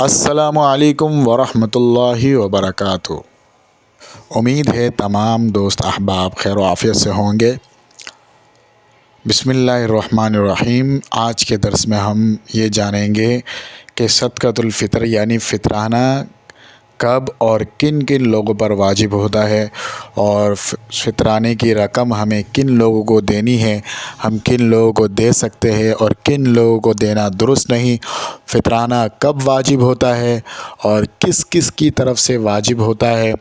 अस्सलामु अलैकुम वरहमतुल्लाहि वबरकातुहू। उम्मीद है तमाम दोस्त अहबाब खैर व आफ़ियत से होंगे। बिस्मिल्लाहिर्रहमानिर्रहीम। आज के दर्स में हम ये जानेंगे कि सदक़तुल फ़ितर यानी फ़ितराना कब और किन किन लोगों पर वाजिब होता है और फ़ितराने की रकम हमें किन लोगों को देनी है, हम किन लोगों को दे सकते हैं और किन लोगों को देना दुरुस्त नहीं, फ़ितराना कब वाजिब होता है और किस किस की तरफ से वाजिब होता है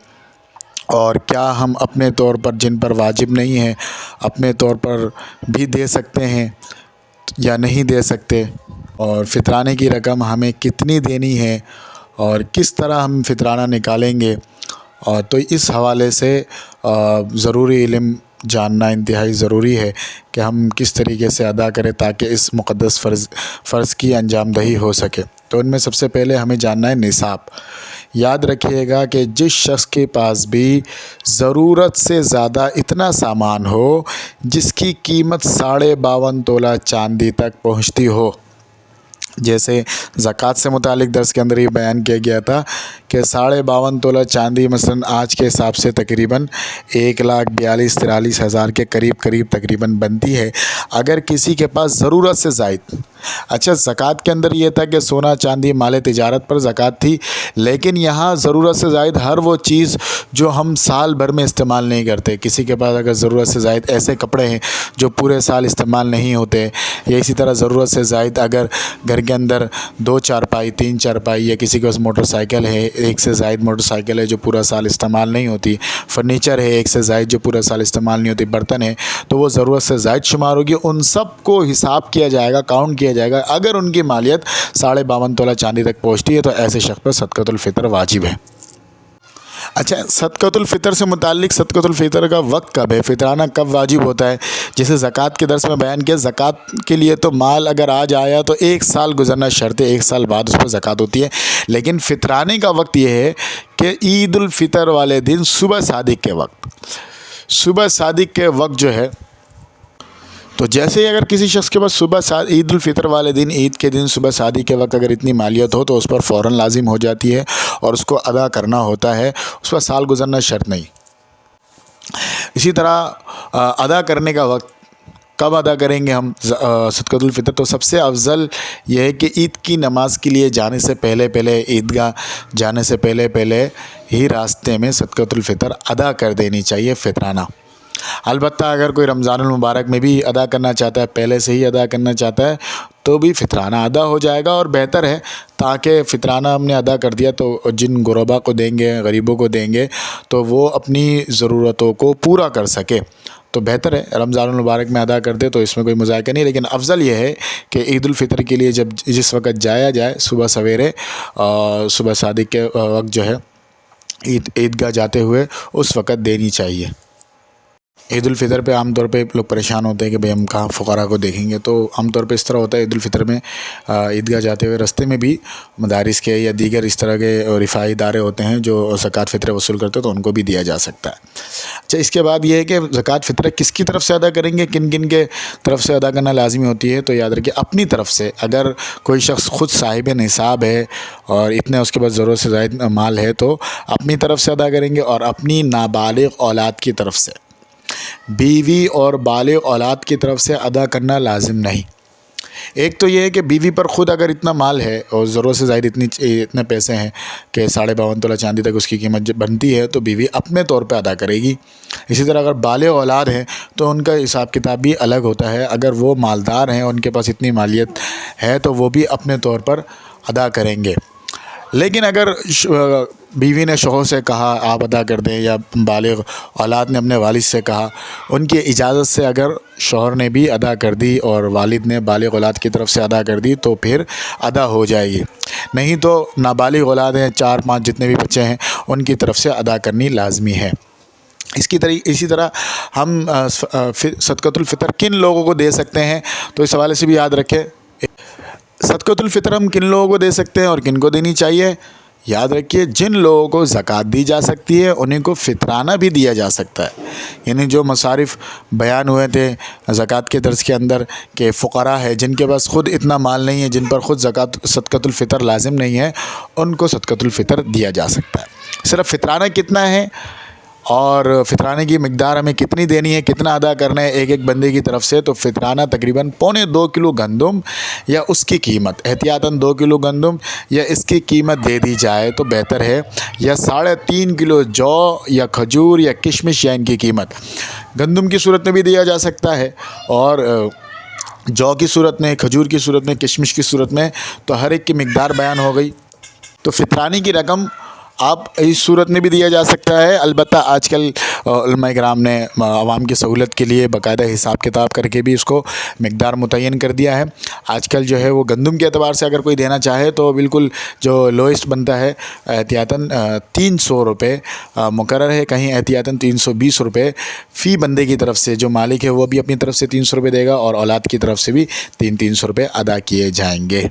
और क्या हम अपने तौर पर जिन पर वाजिब नहीं है अपने तौर पर भी दे सकते हैं या नहीं दे सकते, और फ़ितराने की रकम हमें कितनी देनी है और किस तरह हम फ़ितराना निकालेंगे। और तो इस हवाले से ज़रूरी इल्म जानना इंतहाई ज़रूरी है कि हम किस तरीके से अदा करें ताकि इस मुक़द्दस फ़र्ज़ की अंजामदही हो सके। तो इनमें सबसे पहले हमें जानना है निसाब। याद रखिएगा कि जिस शख्स के पास भी ज़रूरत से ज़्यादा इतना सामान हो जिसकी कीमत 52.5 तोला चांदी तक पहुंचती हो, जैसे ज़कात से मुतालिक दर्स के अंदर ये बयान किया गया था कि 52.5 तोला चांदी मसलन आज के हिसाब से तकरीबन 1,42-43,000 के करीब तकरीबन बनती है। अगर किसी के पास ज़रूरत से ज़ायद, अच्छा ज़कात के अंदर ये था कि सोना चांदी माल तिजारत पर ज़कात थी, लेकिन यहाँ ज़रूरत से ज़ायद हर वो चीज़ जो हम साल भर में इस्तेमाल नहीं करते। किसी के पास अगर ज़रूरत से ज़ायद ऐसे कपड़े हैं जो पूरे साल इस्तेमाल नहीं होते, या इसी तरह ज़रूरत से ज़ायद अगर घर के अंदर 2 चारपाई 3 चारपाई, या किसी के पास मोटरसाइकिल है, एक से ज़ायद मोटरसाइकिल है जो पूरा साल इस्तेमाल नहीं होती, फर्नीचर है एक से ज़ायद जो पूरा साल इस्तेमाल नहीं होती, बर्तन है, तो वो ज़रूरत से ज़ायद शुमार होगी। उन सब को हिसाब किया जाएगा, काउंट किया जाएगा। अगर उनकी मालियत 52.5 तोला चांदी तक पहुँचती है तो ऐसे शख्स पर सदक़तुल फ़ितर वाजिब है। अच्छा, सदक़तुल फ़ितर से मुताल्लिक़ सदक़तुल फ़ितर का वक्त कब है, फ़ितराना कब वाजिब होता है। जैसे ज़कात के दर्स में बयान किया, ज़कात के लिए तो माल अगर आज आया तो 1 साल गुजरना शर्त है, 1 साल बाद उस पर ज़कात होती है। लेकिन फ़ितराने का वक्त ये है कि ईद उल फ़ितर वाले दिन सुबह सादिक के वक्त जो है, तो जैसे ही अगर किसी शख्स के पास सुबह ईद उल फ़ितर वाले दिन, ईद के दिन सुबह शादी के वक्त अगर इतनी मालियत हो तो उस पर फ़ौरन लाजिम हो जाती है और उसको अदा करना होता है, उस पर साल गुजरना शर्त नहीं। इसी तरह अदा करने का वक्त कब अदा करेंगे हम सदक़तुल फ़ितर, तो सबसे अफजल यह है कि ईद की नमाज़ के लिए जाने से पहले ईदगाह जाने से पहले ही रास्ते में सदक़तुल फ़ितर अदा कर देनी चाहिए फ़ितराना। अलबत्ता अगर कोई रमज़ानुल मुबारक में भी अदा करना चाहता है, पहले से ही अदा करना चाहता है, तो भी फ़ितराना अदा हो जाएगा और बेहतर है, ताकि फ़ितराना हमने अदा कर दिया तो जिन गुरबा को देंगे, गरीबों को देंगे, तो वो अपनी ज़रूरतों को पूरा कर सके। तो बेहतर है रमज़ानुल मुबारक में अदा कर दे, तो इसमें कोई मज़ाक़ नहीं। लेकिन अफजल ये है कि ईद उल फ़ितर के लिए जिस वक्त जाया जाए सुबह सवेरे, सुबह सादिक के वक्त जो है ईदगाह जाते हुए उस वक़्त देनी चाहिए। ईद उल फ़ितर पे आम तौर पे लोग परेशान होते हैं कि भाई हम कहाँ फ़ुक़रा को देखेंगे, तो आम तौर पे इस तरह होता है ईद उल फ़ितर में ईदगाह जाते हुए रास्ते में भी मदारिस के या दीगर इस तरह के रिफ़ाई इदारे होते हैं जो ज़कात फ़ितर वसूल करते हैं, तो उनको भी दिया जा सकता है। अच्छा, इसके बाद ये है कि ज़कात फ़ितर किसकी तरफ से अदा करेंगे, किन किन के तरफ से अदा करना लाज़मी होती है। तो याद रखिए अपनी तरफ से, अगर कोई शख्स ख़ुद साहिब निसाब है और इतने उसके पास ज़रूरत से ज़ायद माल है तो अपनी तरफ से अदा करेंगे, और अपनी नाबालिग़ औलाद की तरफ से, बीवी और बालिग़ औलाद की तरफ से अदा करना लाजिम नहीं। एक तो ये है कि बीवी पर ख़ुद अगर इतना माल है और ज़रूरत से ज़ायद इतने पैसे हैं कि 52.5 तोला चांदी तक उसकी कीमत बनती है, तो बीवी अपने तौर पे अदा करेगी। इसी तरह अगर बालिग़ औलाद हैं तो उनका हिसाब किताब भी अलग होता है। अगर वो मालदार हैं, उनके पास इतनी मालियत है, तो वो भी अपने तौर पर अदा करेंगे। लेकिन अगर बीवी ने शौहर से कहा आप अदा कर दें, या बालिग़ औलाद ने अपने वालिद से कहा, उनकी इजाज़त से अगर शौहर ने भी अदा कर दी और वालिद ने बालिग़ औलाद की तरफ से अदा कर दी तो फिर अदा हो जाएगी। नहीं तो नाबालिग़ औलाद हैं, 4-5 जितने भी बच्चे हैं, उनकी तरफ से अदा करनी लाजमी है। इसी तरह हम सदक़तुल फ़ितर किन लोगों को दे सकते हैं, तो इस हवाले से भी याद रखें सदक़तुल फ़ितर हम किन लोगों को दे सकते हैं और किन को देनी चाहिए। याद रखिए, जिन लोगों को ज़कात दी जा सकती है उन्हीं को फ़ितराना भी दिया जा सकता है। यानी जो मसारिफ़ बयान हुए थे ज़कात के दर्स के अंदर कि फ़ुक़रा है जिनके पास ख़ुद इतना माल नहीं है, जिन पर ख़ुद ज़कात सदक़तुल फ़ितर लाज़िम नहीं है, उनको सदक़तुल फ़ितर दिया जा सकता है। सिर्फ़ फ़ितराना कितना है और फ़ितराने की मिक़दार हमें कितनी देनी है, कितना अदा करना है एक एक बंदे की तरफ से, तो फ़ितराना तकरीबन 2.25 किलो गंदम या उसकी कीमत, एहतियातन 2 किलो गंदम या इसकी कीमत दे दी जाए तो बेहतर है, या 3.5 किलो जौ या खजूर या किशमिश या इनकी कीमत। गंदम की सूरत में भी दिया जा सकता है और जौ की सूरत में, खजूर की सूरत में, किशमिश की सूरत में, तो हर एक की मिक़दार बयान हो गई। तो फ़ितरानी की रकम आप इस सूरत में भी दिया जा सकता है। अलबत्ता आजकल उलमा किराम ने आवाम की सहूलत के लिए बाकायदा हिसाब किताब करके भी इसको मिक़दार मुतय्यन कर दिया है। आजकल जो है वो गंदम के एतबार से अगर कोई देना चाहे तो बिल्कुल जो लोएस्ट बनता है एहतियातन 300 रुपये मुकर्रर है, कहीं एहतियातन 320 रुपये फ़ी बंदे की तरफ से, जो मालिक है वो भी अपनी तरफ से 300 रुपये देगा और औलाद की तरफ से भी 300 रुपये अदा किए जाएंगे।